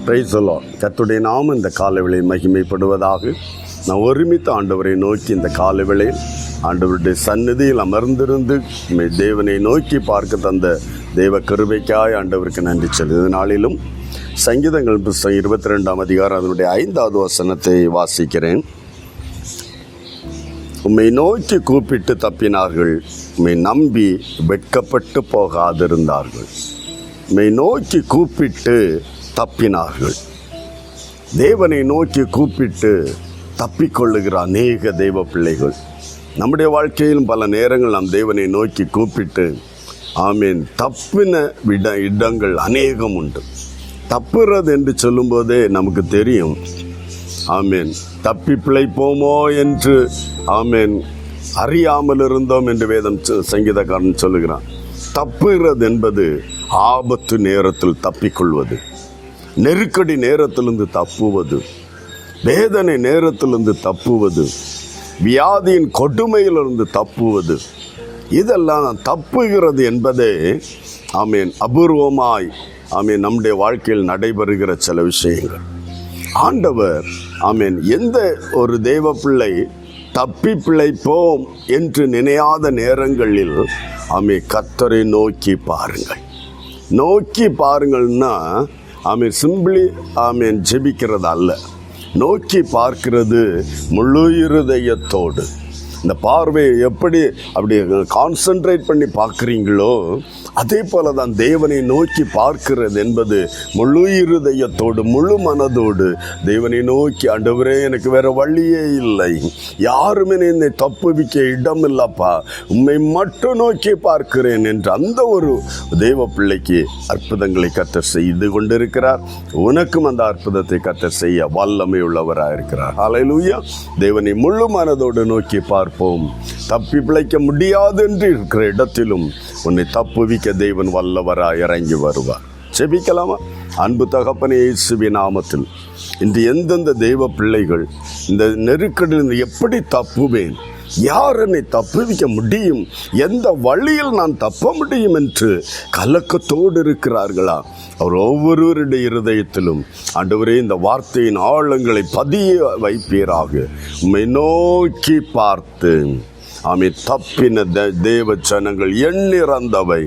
Praise the Lord. கர்த்தருடைய நாமம் இந்த காலவேளை மகிமைப்படுவதாக. நான் ஒருமித்த ஆண்டவரை நோக்கி இந்த காலவேளையில் ஆண்டவருடைய சந்நிதியில் அமர்ந்திருந்து தேவனை நோக்கி பார்க்க தந்த தேவ கிருபைக்காய் ஆண்டவருக்கு நன்றி சொல்லுது. நாளிலும் சங்கீதங்கள் புத்தகம் 22ஆம் அதிகாரம் அதனுடைய 5வது வசனத்தை வாசிக்கிறேன். உம்மை நோக்கி கூப்பிட்டு தப்பினார்கள், உம்மை நம்பி வெட்கப்பட்டு போகாதிருந்தார்கள். உம்மை நோக்கி கூப்பிட்டு தப்பினார்கள். தேவனை நோக்கி கூப்பிட்டு தப்பிக்கொள்ளுகிற அநேக தெய்வ பிள்ளைகள் நம்முடைய வாழ்க்கையிலும் பல நேரங்கள் நாம் தேவனை நோக்கி கூப்பிட்டு ஆமீன் தப்பின இடங்கள் அநேகம் உண்டு. தப்புறது என்று சொல்லும்போதே நமக்கு தெரியும், ஆமீன் தப்பி பிழைப்போமோ என்று ஆமீன் அறியாமல் இருந்தோம் என்று வேதம் சங்கீதக்காரன் சொல்லுகிறான். தப்புகிறது என்பது ஆபத்து நேரத்தில் தப்பிக்கொள்வது, நெருக்கடி நேரத்திலிருந்து தப்புவது, வேதனை நேரத்திலிருந்து தப்புவது, வியாதியின் கொடுமையிலிருந்து தப்புவது, இதெல்லாம் தப்புகிறது என்பதே ஆமீன் அபூர்வமாய் ஆமீன் நம்முடைய வாழ்க்கையில் நடைபெறுகிற சில விஷயங்கள். ஆண்டவர் ஆமீன் எந்த ஒரு தெய்வ பிள்ளை தப்பி பிழைப்போம் என்று நினையாத நேரங்களில் கர்த்தரை நோக்கி பாருங்கள். நோக்கி பாருங்கள்னா சிம்பிளி ஜெபிக்கிறது அல்ல, நோக்கி பார்க்கிறது முழு இருதயத்தோடு. இந்த பார்வையை எப்படி அப்படி கான்சென்ட்ரேட் பண்ணி பார்க்குறீங்களோ அதே போல தான் தேவனை நோக்கி பார்க்கிறது என்பது முழு இருதயத்தோடு முழு மனதோடு தேவனை நோக்கி, ஆண்டவரே எனக்கு வேற வழியே இல்லை, யாருமே என்னை தப்புவிக்க இடம் இல்லப்பா, உம்மை மட்டும் நோக்கி பார்க்கிறேன் என்று அந்த ஒரு தெய்வ பிள்ளைக்கு அற்புதங்களை கர்த்தர் செய்து கொண்டிருக்கிறார். உனக்கும் அந்த அற்புதத்தை கர்த்தர் செய்ய வல்லமை உள்ளவராக இருக்கிறார். ஹல்லேலூயா. தேவனை முழு மனதோடு நோக்கி பார்ப்போம். தப்பி பிழைக்க முடியாது என்று இருக்கிற இடத்திலும் உன்னை தப்புவிக்க தேவன் வல்லவராய் இறங்கி வருவார். செபிக்கலாமா? அன்பு தகப்பனே, இயேசுவின் நாமத்தில் இன்று எந்தெந்த தெய்வ பிள்ளைகள் இந்த நெருக்கடியில் எப்படி தப்புவேன், யார் என்னை தப்புவிக்க முடியும், எந்த வழியில் நான் தப்ப முடியும் என்று கலக்கத்தோடு இருக்கிறார்களா? அவர் ஒவ்வொருவருடைய இருதயத்திலும் ஆண்டவரே இந்த வார்த்தையின் ஆழங்களை பதிய வைப்பீராக. உம்மை நோக்கி பார்த்து தப்பின தேவ ஜனங்கள் எண்ணிறந்தவை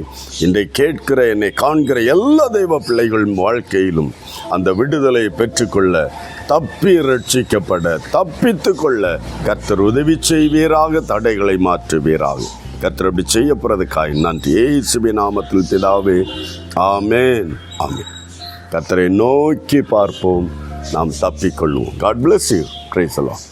இன்றை கேட்கிற என்னை காண்கிற எல்லா தெய்வ பிள்ளைகளின் வாழ்க்கையிலும் அந்த விடுதலை பெற்றுக்கொள்ள, தப்பி ரட்சிக்கப்பட, தப்பித்து கொள்ள கர்த்தர் உதவி செய்வீராக, தடைகளை மாற்றுவீராக. கர்த்தர் அப்படி செய்யப்படுறதுக்காய் நன்றி. இயேசுவின் நாமத்தில் பிதாவே, ஆமென் ஆமென். கர்த்தரை நோக்கி பார்ப்போம், நாம் தப்பிக்கொள்வோம். God bless you. Praise the Lord.